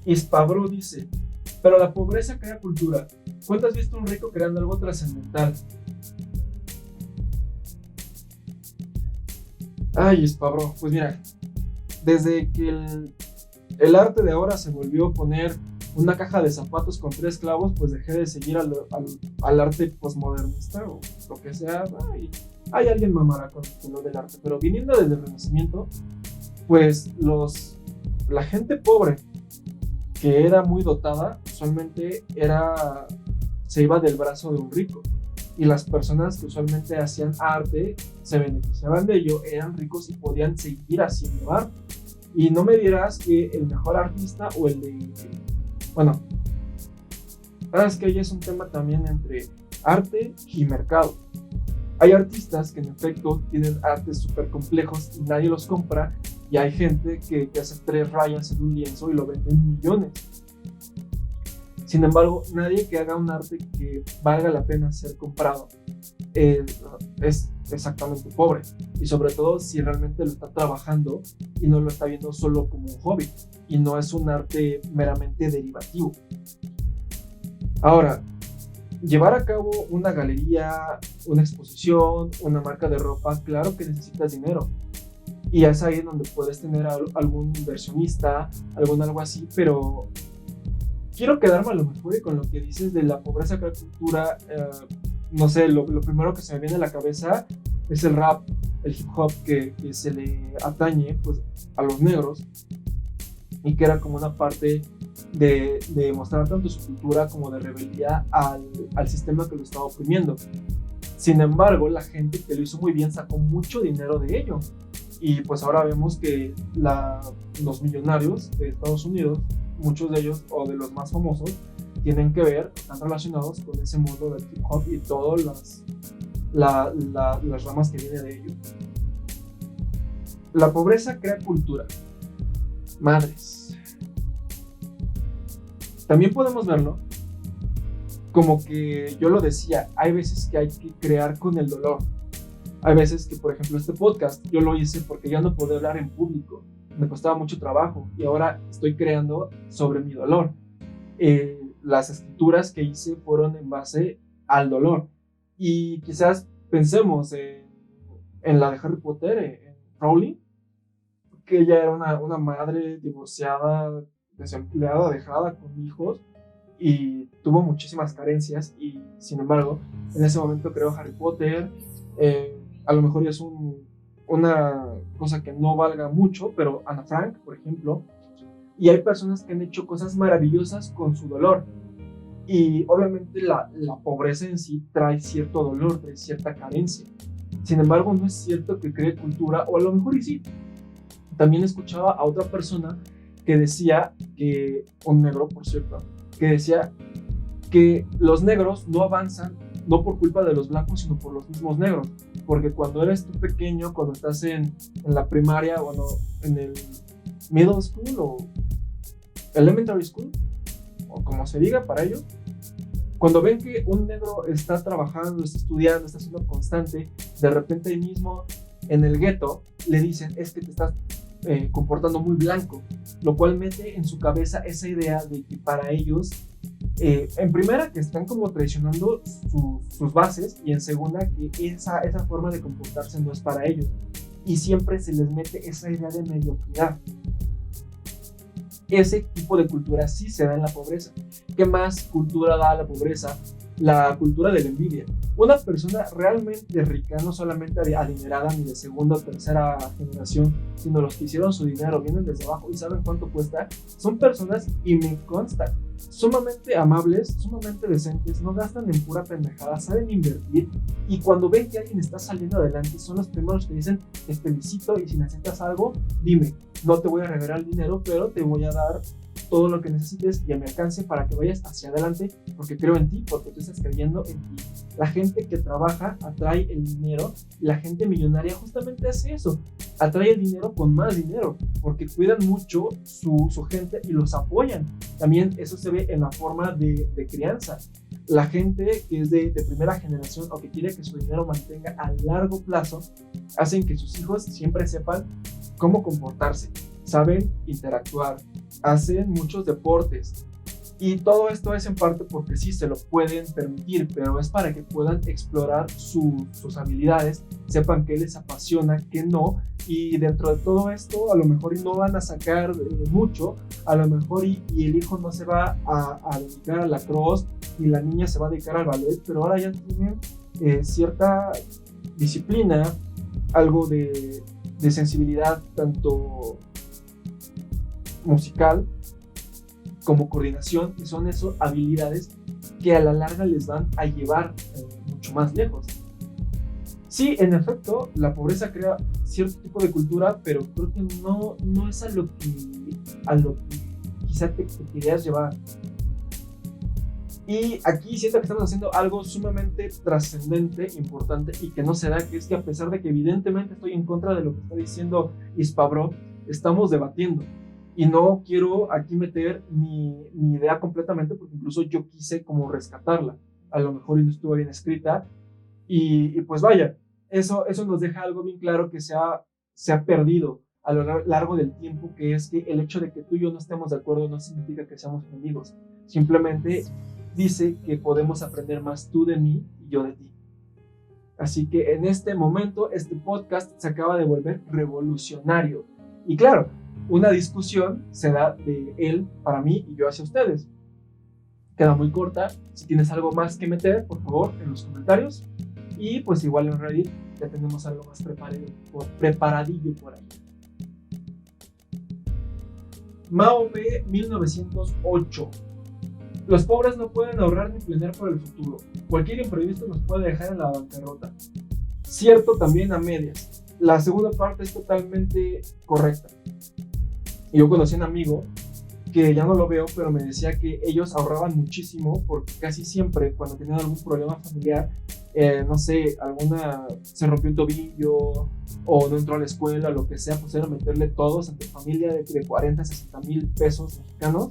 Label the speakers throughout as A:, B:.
A: Hispabro dice, pero la pobreza crea cultura. ¿Cuándo has visto un rico creando algo trascendental? Ay, Hispabro, pues mira, desde que el arte de ahora se volvió a poner una caja de zapatos con 3 clavos, pues dejé de seguir al arte postmodernista o lo que sea. Ay, hay alguien mamará con lo del arte, pero viniendo desde el Renacimiento, pues la gente pobre que era muy dotada, usualmente se iba del brazo de un rico. Y las personas que usualmente hacían arte se beneficiaban de ello, eran ricos y podían seguir haciendo arte. Y no me dirás que el mejor artista o el de... Bueno, sabes que ahí es un tema también entre arte y mercado. Hay artistas que en efecto tienen artes súper complejos y nadie los compra, y hay gente que hace 3 rayas en un lienzo y lo vende en millones. Sin embargo, nadie que haga un arte que valga la pena ser comprado es exactamente pobre, y sobre todo si realmente lo está trabajando y no lo está viendo solo como un hobby y no es un arte meramente derivativo. Ahora, llevar a cabo una galería, una exposición, una marca de ropa, claro que necesitas dinero. Y es ahí donde puedes tener algún inversionista, algo así, pero quiero quedarme a lo mejor con lo que dices de la pobreza que la cultura. No sé, lo primero que se me viene a la cabeza es el rap, el hip hop que se le atañe pues, a los negros, y que era como una parte de mostrar tanto su cultura como de rebeldía al sistema que lo estaba oprimiendo. Sin embargo, la gente que lo hizo muy bien sacó mucho dinero de ello. Y pues ahora vemos que los millonarios de Estados Unidos, muchos de ellos, o de los más famosos, tienen que ver, están relacionados con ese mundo del hip hop y todas las ramas que vienen de ello. La pobreza crea cultura. Madres. También podemos verlo como que yo lo decía, hay veces que hay que crear con el dolor. Hay veces que, por ejemplo, este podcast yo lo hice porque ya no podía hablar en público, me costaba mucho trabajo y ahora estoy creando sobre mi dolor. Las escrituras que hice fueron en base al dolor, y quizás pensemos en la de Harry Potter, en Rowling, que ella era una madre divorciada, desempleada, dejada con hijos, y tuvo muchísimas carencias, y sin embargo en ese momento creó Harry Potter. A lo mejor ya es una cosa que no valga mucho, pero Ana Frank, por ejemplo, y hay personas que han hecho cosas maravillosas con su dolor. Y obviamente la pobreza en sí trae cierto dolor, trae cierta carencia. Sin embargo, no es cierto que cree cultura, o a lo mejor y sí. También escuchaba a otra persona que decía que, un negro por cierto, que decía que los negros no avanzan no por culpa de los blancos, sino por los mismos negros. Porque cuando eres tú pequeño, cuando estás en la primaria, bueno, en el middle school o elementary school, o como se diga para ellos, cuando ven que un negro está trabajando, está estudiando, está siendo constante, de repente ahí mismo en el gueto le dicen, es que te estás comportando muy blanco, lo cual mete en su cabeza esa idea de que para ellos, en primera, que están como traicionando sus bases, y en segunda, que esa forma de comportarse no es para ellos, y siempre se les mete esa idea de mediocridad. Ese tipo de cultura sí se da en la pobreza. ¿Qué más cultura da la pobreza? La cultura de la envidia. Una persona realmente rica, no solamente adinerada ni de segunda o tercera generación, sino los que hicieron su dinero, vienen desde abajo y saben cuánto cuesta, son personas, y me consta, sumamente amables, sumamente decentes, no gastan en pura pendejada, saben invertir, y cuando ven que alguien está saliendo adelante, son los primeros que dicen, te felicito, y si necesitas algo, dime, no te voy a regalar el dinero, pero te voy a dar todo lo que necesites y a mi alcance para que vayas hacia adelante, porque creo en ti, porque tú estás creyendo en ti. La gente que trabaja atrae el dinero, y la gente millonaria justamente hace eso, atrae el dinero con más dinero, porque cuidan mucho su gente y los apoyan. También eso se ve en la forma de crianza. La gente que es de primera generación o que quiere que su dinero mantenga a largo plazo, hacen que sus hijos siempre sepan cómo comportarse. saben interactuar, hacen muchos deportes. Y todo esto es en parte porque sí se lo pueden permitir, pero es para que puedan explorar sus habilidades, sepan qué les apasiona, qué no. Y dentro de todo esto, a lo mejor no van a sacar mucho, a lo mejor y el hijo no se va a dedicar a la cross, y la niña se va a dedicar al ballet, pero ahora ya tienen cierta disciplina, algo de sensibilidad, tanto musical como coordinación, y son esas habilidades que a la larga les van a llevar mucho más lejos. Sí, en efecto, la pobreza crea cierto tipo de cultura, pero creo que no es a lo que quizá te querías llevar. Y aquí siento que estamos haciendo algo sumamente trascendente, importante, y que no se da, que es que a pesar de que evidentemente estoy en contra de lo que está diciendo Hispabro, estamos debatiendo. Y no quiero aquí meter mi idea completamente, porque incluso yo quise como rescatarla. A lo mejor no estuvo bien escrita. Y pues vaya, eso nos deja algo bien claro que se ha perdido a lo largo del tiempo, que es que el hecho de que tú y yo no estemos de acuerdo no significa que seamos enemigos. Simplemente dice que podemos aprender más tú de mí y yo de ti. Así que en este momento, este podcast se acaba de volver revolucionario. Y claro, una discusión se da de él para mí y yo hacia ustedes. Queda muy corta. Si tienes algo más que meter, por favor, en los comentarios. Y pues igual en Reddit ya tenemos algo más preparadillo por ahí. Mahome 1908. Los pobres no pueden ahorrar ni planear por el futuro. Cualquier imprevisto nos puede dejar en la bancarrota. Cierto también a medias. La segunda parte es totalmente correcta. Yo conocí a un amigo que ya no lo veo, pero me decía que ellos ahorraban muchísimo porque casi siempre cuando tenían algún problema familiar, no sé, se rompió un tobillo o no entró a la escuela, lo que sea, pues era meterle todos entre familia de 40 a 60 mil pesos mexicanos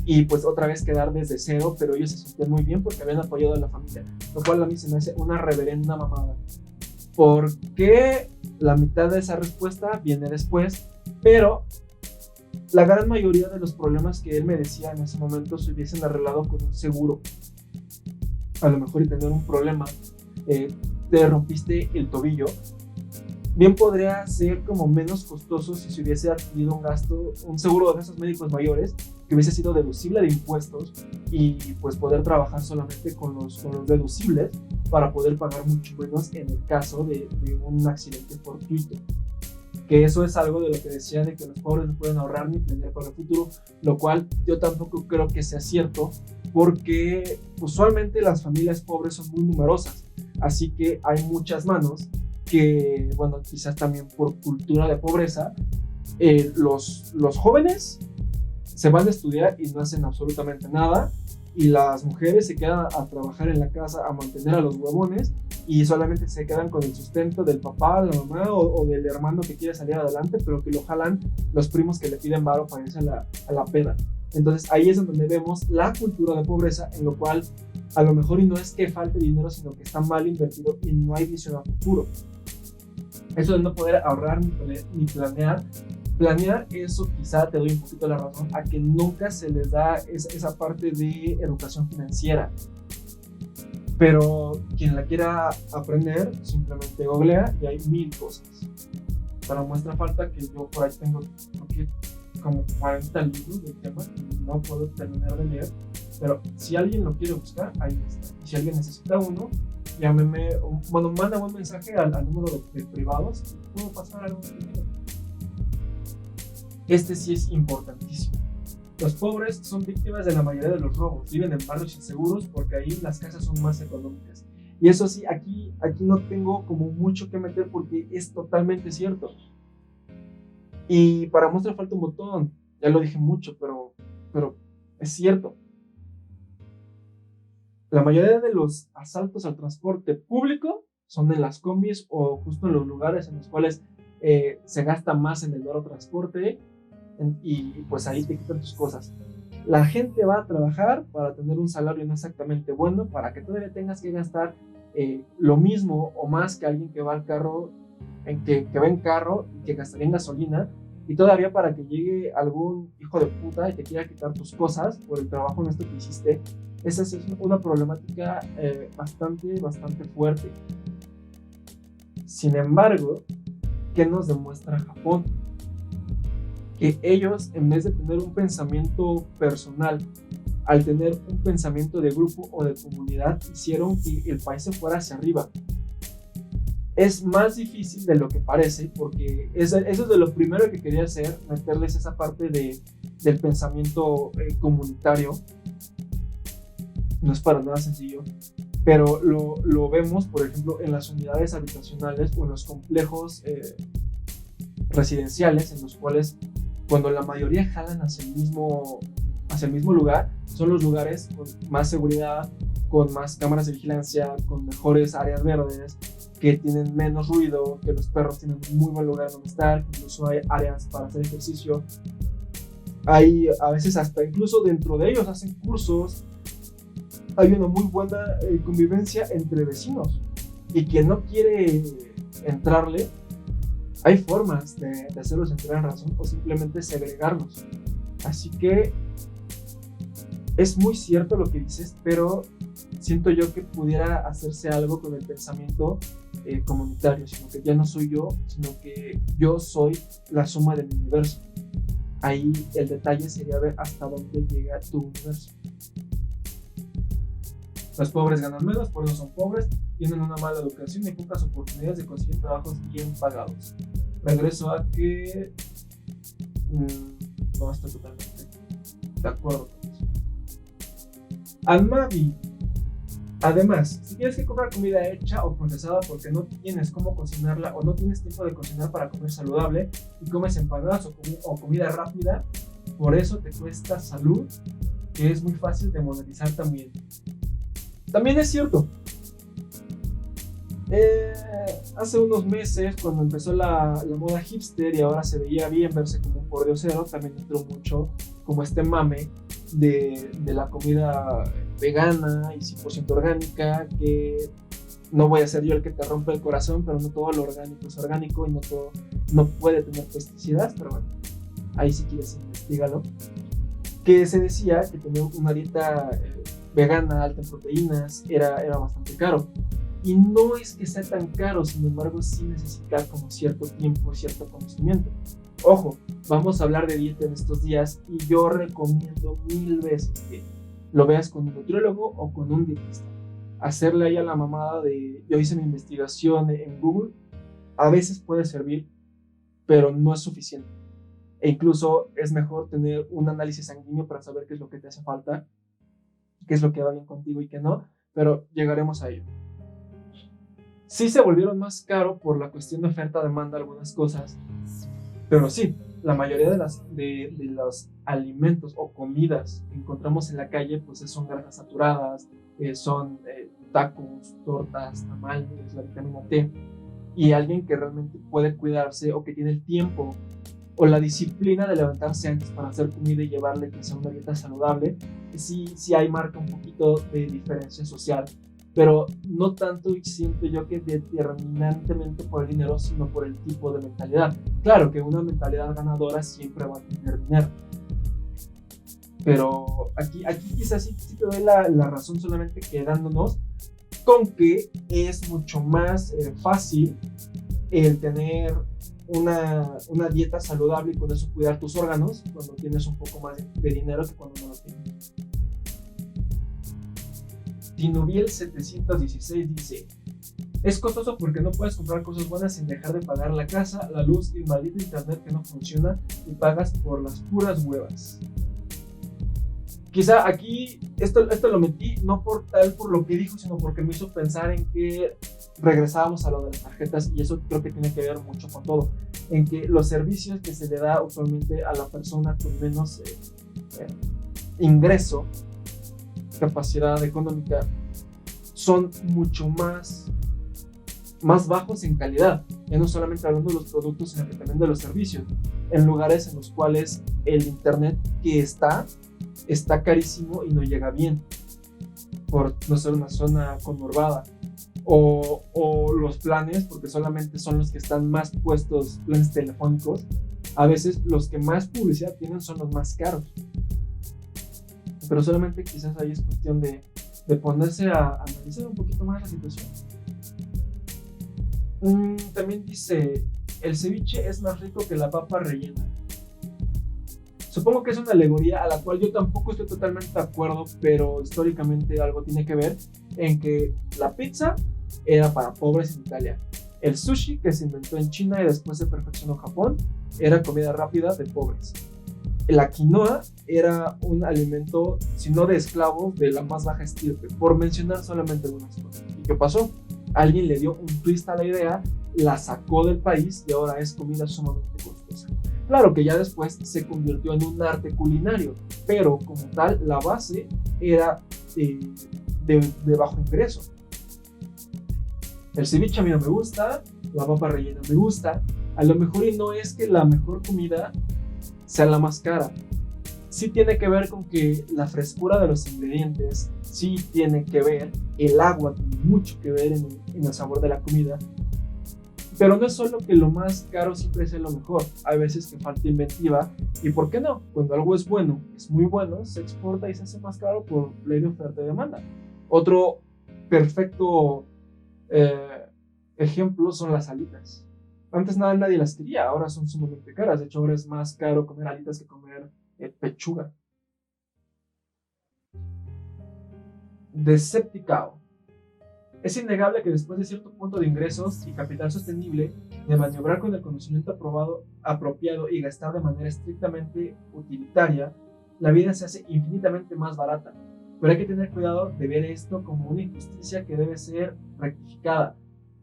A: y pues otra vez quedar desde cero, pero ellos se sentían muy bien porque habían apoyado a la familia, lo cual a mí se me hace una reverenda mamada. Porque la mitad de esa respuesta viene después, pero la gran mayoría de los problemas que él me decía en ese momento se hubiesen arreglado con un seguro. A lo mejor y tener un problema, te rompiste el tobillo, bien podría ser como menos costoso si se hubiese adquirido un seguro de esos médicos mayores que hubiese sido deducible de impuestos y pues poder trabajar solamente con los deducibles para poder pagar mucho menos en el caso de un accidente fortuito. Que eso es algo de lo que decía de que los pobres no pueden ahorrar ni planear para el futuro, lo cual yo tampoco creo que sea cierto, porque usualmente las familias pobres son muy numerosas, así que hay muchas manos que, bueno, quizás también por cultura de pobreza, los jóvenes se van a estudiar y no hacen absolutamente nada, y las mujeres se quedan a trabajar en la casa, a mantener a los huevones, y solamente se quedan con el sustento del papá, la mamá o del hermano que quiere salir adelante, pero que lo jalan los primos que le piden varo para irse a la peda. Entonces ahí es donde vemos la cultura de pobreza, en lo cual a lo mejor y no es que falte dinero, sino que está mal invertido y no hay visión a futuro. Eso de no poder ahorrar ni planear. Planear, eso quizá te doy un poquito la razón, a que nunca se les da esa parte de educación financiera. Pero quien la quiera aprender, simplemente googlea y hay 1000 cosas. Para muestra falta que yo por ahí tengo como 40 libros del tema que no puedo terminar de leer. Pero si alguien lo quiere buscar, ahí está. Y si alguien necesita uno, manda un mensaje al número de privados y puedo pasar algo de dinero. Este sí es importantísimo. Los pobres son víctimas de la mayoría de los robos, viven en barrios inseguros porque ahí las casas son más económicas. Y eso sí, aquí no tengo como mucho que meter porque es totalmente cierto. Y para muestra falta un botón, ya lo dije mucho, pero es cierto. La mayoría de los asaltos al transporte público son en las combis o justo en los lugares en los cuales se gasta más en el mero transporte y pues ahí te quitan tus cosas. La gente va a trabajar para tener un salario no exactamente bueno, para que todavía tengas que gastar lo mismo o más que alguien que va al carro, que va en carro y que gastaría en gasolina, Y todavía para que llegue algún hijo de puta y te quiera quitar tus cosas por el trabajo honesto que hiciste, esa sí es una problemática bastante fuerte. Sin embargo, ¿qué nos demuestra Japón? Que ellos, en vez de tener un pensamiento personal, al tener un pensamiento de grupo o de comunidad, hicieron que el país se fuera hacia arriba. Es más difícil de lo que parece, porque eso es de lo primero que quería hacer, meterles esa parte del pensamiento comunitario. No es para nada sencillo, pero lo vemos, por ejemplo, en las unidades habitacionales o en los complejos residenciales, en los cuales cuando la mayoría jalan hacia el mismo lugar, son los lugares con más seguridad, con más cámaras de vigilancia, con mejores áreas verdes, que tienen menos ruido, que los perros tienen un muy buen lugar donde estar, que incluso hay áreas para hacer ejercicio. Hay a veces hasta incluso dentro de ellos hacen cursos. Hay una muy buena convivencia entre vecinos, y quien no quiere entrarle, hay formas de hacerlos entrar en razón o simplemente segregarlos. Así que es muy cierto lo que dices, pero siento yo que pudiera hacerse algo con el pensamiento comunitario, sino que ya no soy yo, sino que yo soy la suma de mi universo. Ahí el detalle sería ver hasta dónde llega tu universo. Los pobres ganan menos, por eso son pobres, tienen una mala educación y pocas oportunidades de conseguir trabajos bien pagados. Regreso a que no estoy totalmente de acuerdo con eso. Almavi. Además, si tienes que comprar comida hecha o procesada porque no tienes cómo cocinarla o no tienes tiempo de cocinar para comer saludable y comes empanadas o comida rápida, por eso te cuesta salud, que es muy fácil de monetizar también. También es cierto. Hace unos meses, cuando empezó la moda hipster y ahora se veía bien verse como un pordiosero, también entró mucho como este mame de la comida vegana y 100% orgánica, que no voy a ser yo el que te rompe el corazón, pero no todo lo orgánico es orgánico y no todo no puede tener pesticidas, pero bueno, ahí si quieres investígalo. Que se decía que tener una dieta vegana alta en proteínas era bastante caro. Y no es que sea tan caro, sin embargo sí necesita como cierto tiempo, cierto conocimiento. Ojo, vamos a hablar de dieta en estos días y yo recomiendo 1000 veces que lo veas con un nutriólogo o con un dietista. Hacerle ahí a la mamada de yo hice mi investigación en Google, a veces puede servir, pero no es suficiente. E incluso es mejor tener un análisis sanguíneo para saber qué es lo que te hace falta, qué es lo que va bien contigo y qué no, pero llegaremos a ello. Sí se volvieron más caro por la cuestión de oferta-demanda algunas cosas, pero sí, la mayoría de los alimentos o comidas que encontramos en la calle pues son grasas saturadas, son tacos, tortas, tamales, la vitamina T. Y alguien que realmente puede cuidarse o que tiene el tiempo o la disciplina de levantarse antes para hacer comida y llevarle que sea una dieta saludable, sí hay marca un poquito de diferencia social, pero no tanto siento yo que determinantemente por el dinero, sino por el tipo de mentalidad. Claro que una mentalidad ganadora siempre va a tener dinero, pero aquí quizás sí te doy la razón, solamente quedándonos con que es mucho más fácil el tener una dieta saludable y con eso cuidar tus órganos cuando tienes un poco más de dinero que cuando no lo tienes. Tinubiel 716 dice: es costoso porque no puedes comprar cosas buenas sin dejar de pagar la casa, la luz y el maldito internet que no funciona y pagas por las puras huevas. Quizá aquí esto lo metí no por lo que dijo, sino porque me hizo pensar en que regresábamos a lo de las tarjetas, y eso creo que tiene que ver mucho con todo, en que los servicios que se le da usualmente a la persona con menos ingreso, capacidad económica, son mucho más bajos en calidad, ya no solamente hablando de los productos, sino que también de los servicios, en lugares en los cuales el internet que está carísimo y no llega bien, por no ser una zona conurbada, o los planes, porque solamente son los que están más puestos, planes telefónicos, A veces los que más publicidad tienen son los más caros. Pero solamente quizás ahí es cuestión de ponerse a analizar un poquito más la situación. También dice, el ceviche es más rico que la papa rellena. Supongo que es una alegoría a la cual yo tampoco estoy totalmente de acuerdo, pero históricamente algo tiene que ver en que la pizza era para pobres en Italia. El sushi, que se inventó en China y después se perfeccionó en Japón, era comida rápida de pobres. La quinoa era un alimento, si no de esclavos, de la más baja estirpe, por mencionar solamente algunas cosas. ¿Y qué pasó? Alguien le dio un twist a la idea, la sacó del país y ahora es comida sumamente costosa. Claro que ya después se convirtió en un arte culinario, pero como tal la base era de bajo ingreso. El ceviche a mí no me gusta, la papa rellena me gusta, a lo mejor y no es que la mejor comida sea la más cara. Sí tiene que ver con que la frescura de los ingredientes, sí tiene que ver, el agua tiene mucho que ver en el sabor de la comida, pero no es solo que lo más caro siempre sea lo mejor, hay veces que falta inventiva y ¿por qué no? Cuando algo es bueno, es muy bueno, se exporta y se hace más caro por ley de oferta y demanda. Otro perfecto ejemplo son las alitas. Antes nadie las quería, ahora son sumamente caras. De hecho, ahora es más caro comer alitas que comer pechuga. Decepticao. Es innegable que después de cierto punto de ingresos y capital sostenible, de maniobrar con el conocimiento apropiado y gastar de manera estrictamente utilitaria, la vida se hace infinitamente más barata. Pero hay que tener cuidado de ver esto como una injusticia que debe ser rectificada.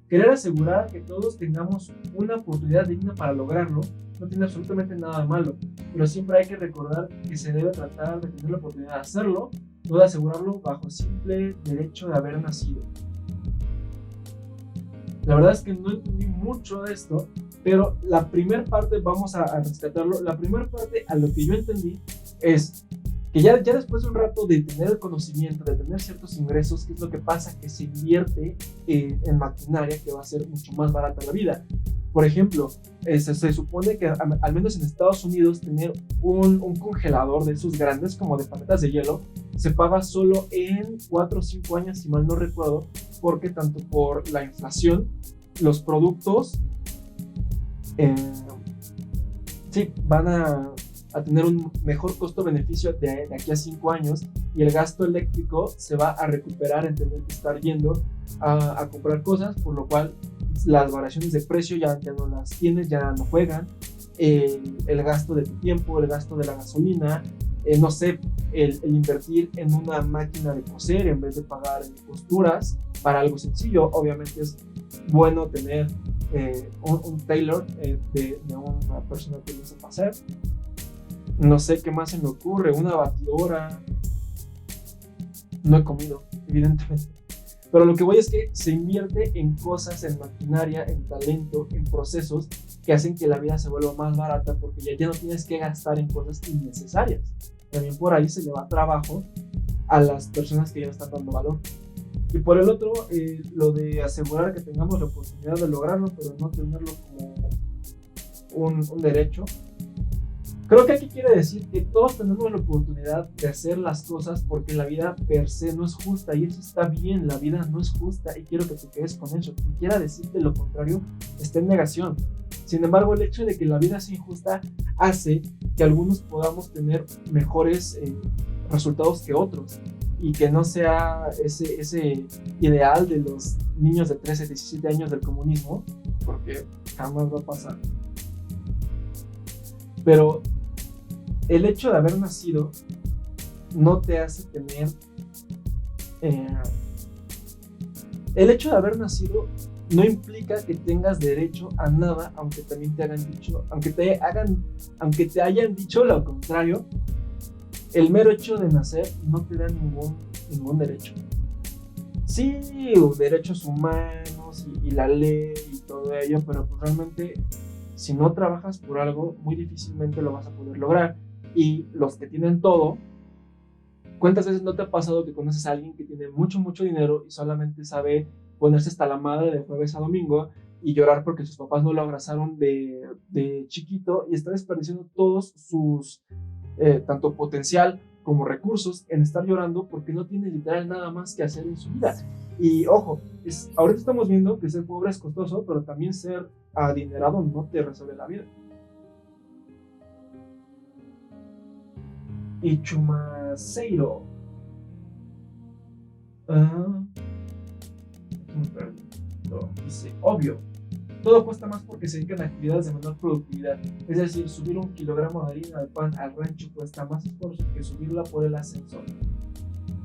A: Querer asegurar que todos tengamos una oportunidad digna para lograrlo no tiene absolutamente nada de malo, pero siempre hay que recordar que se debe tratar de tener la oportunidad de hacerlo, no de asegurarlo bajo el simple derecho de haber nacido. La verdad es que no entendí mucho de esto, pero la primera parte, vamos a rescatarlo, la primera parte a lo que yo entendí es que ya después de un rato de tener el conocimiento, de tener ciertos ingresos, ¿qué es lo que pasa? Que se invierte en maquinaria que va a ser mucho más barata la vida. Por ejemplo, se supone que al menos en Estados Unidos tener un congelador de esos grandes como de paletas de hielo se paga solo en 4 o 5 años, si mal no recuerdo, porque tanto por la inflación, los productos sí van a tener un mejor costo-beneficio de aquí a 5 años y el gasto eléctrico se va a recuperar en tener que estar yendo a comprar cosas, por lo cual las variaciones de precio ya no las tienes, ya no juegan, el gasto de tu tiempo, el gasto de la gasolina, no sé, el invertir en una máquina de coser en vez de pagar costuras para algo sencillo. Obviamente es bueno tener un tailor de una persona que lo sepa hacer. No sé qué más se me ocurre, una batidora. No he comido, evidentemente. Pero lo que voy es que se invierte en cosas, en maquinaria, en talento, en procesos que hacen que la vida se vuelva más barata porque ya no tienes que gastar en cosas innecesarias. También por ahí se le va trabajo a las personas que ya están dando valor. Y por el otro, lo de asegurar que tengamos la oportunidad de lograrlo, pero no tenerlo como un derecho. Creo que aquí quiere decir que todos tenemos la oportunidad de hacer las cosas porque la vida per se no es justa y eso está bien, la vida no es justa y quiero que te quedes con eso. Quien quiera decirte lo contrario está en negación. Sin embargo, el hecho de que la vida sea injusta hace que algunos podamos tener mejores resultados que otros y que no sea ese ideal de los niños de 13, 17 años del comunismo, porque jamás va a pasar. Pero el hecho de haber nacido no te hace tener... el hecho de haber nacido no implica que tengas derecho a nada, aunque también te hayan dicho, aunque te hayan dicho lo contrario. El mero hecho de nacer no te da ningún derecho. Sí, derechos humanos y la ley y todo ello, pero pues realmente si no trabajas por algo, muy difícilmente lo vas a poder lograr. Y los que tienen todo, ¿cuántas veces no te ha pasado que conoces a alguien que tiene mucho dinero y solamente sabe ponerse hasta la madre de jueves a domingo y llorar porque sus papás no lo abrazaron de chiquito y está desperdiciando todos sus, tanto potencial como recursos en estar llorando porque no tiene literal nada más que hacer en su vida. Y ojo, ahorita estamos viendo que ser pobre es costoso, pero también ser adinerado no te resuelve la vida. Y Chumaceiro. Dice, obvio, todo cuesta más porque se dedican a actividades de menor productividad. Es decir, subir 1 kilogramo de harina de pan al rancho cuesta más esfuerzo que subirla por el ascensor.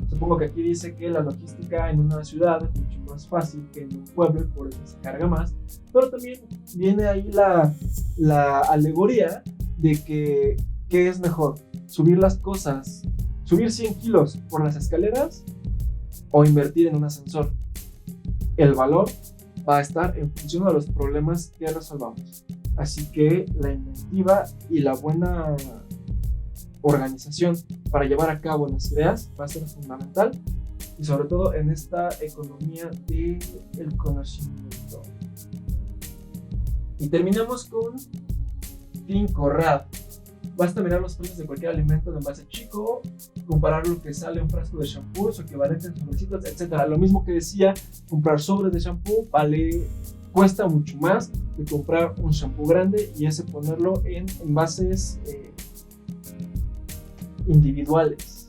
A: Supongo que aquí dice que la logística en una ciudad es mucho más fácil que en un pueblo y por eso se carga más. Pero también viene ahí la alegoría de que ¿qué es mejor? Subir las cosas, subir 100 kilos por las escaleras o invertir en un ascensor. El valor va a estar en función de los problemas que resolvamos. Así que la inventiva y la buena organización para llevar a cabo las ideas va a ser fundamental, y sobre todo en esta economía del conocimiento. Y terminamos con Tim Conrad. Basta mirar los precios de cualquier alimento de envase chico, comparar lo que sale un frasco de shampoo, su equivalente en sobrecitos, etc. Lo mismo que decía, comprar sobres de shampoo cuesta mucho más que comprar un shampoo grande y ese ponerlo en envases individuales.